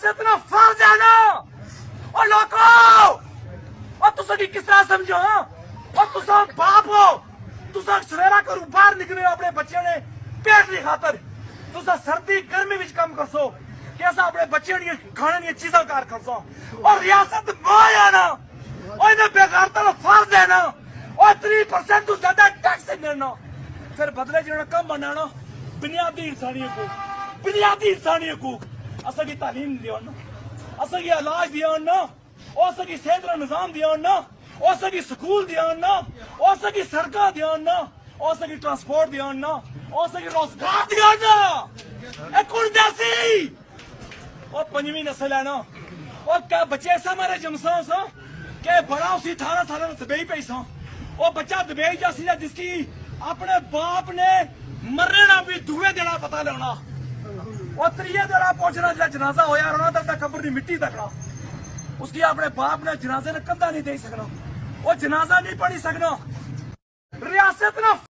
रियासत ना फर्ज है ना। और लोगो और तुसा की किस तरह समझो और तुसा बाप हो तुसा सवेरा करू बाहर निकले अपने बच्चे ने पेट की खातर तुसा सर्दी गर्मी विच काम करसो कि असा अपने बच्चे दी खाने दी चीज़ां कार करसो और रियासत मां है ना और इन्हें बेगारता ना फर्ज है ना और 3% तो ज्यादा टैक्स देना फिर बदले जो कम बनाना बुनियादी इंसानी हकूक असा की तालीम दियो ना असा की इलाज दियो ना असा की सेहत का निजाम दियो ना असा की स्कूल दियो ना असा की सड़क दियो ना असा की ट्रांसपोर्ट दियो ना असा की रोजगार दियो ना ए कौन देसी और पंजवी नस्ल है ना और क्या बच्चे ऐसा मारे जमसा सा के बड़ा उसी 18 साल दुबई पैसा वो बच्चा दुबई जैसी है जिसकी अपने बाप ने मरने ना भी दुए देना पता लेना और त्रिये देना पहुंचना जो जनाजा होया रोना तक कब्र की मिट्टी तकना उसकी अपने बाप ने जनाजे ने कंधा नहीं दे सकना वो जनाजा नहीं पढ़ी सकना रियासत ना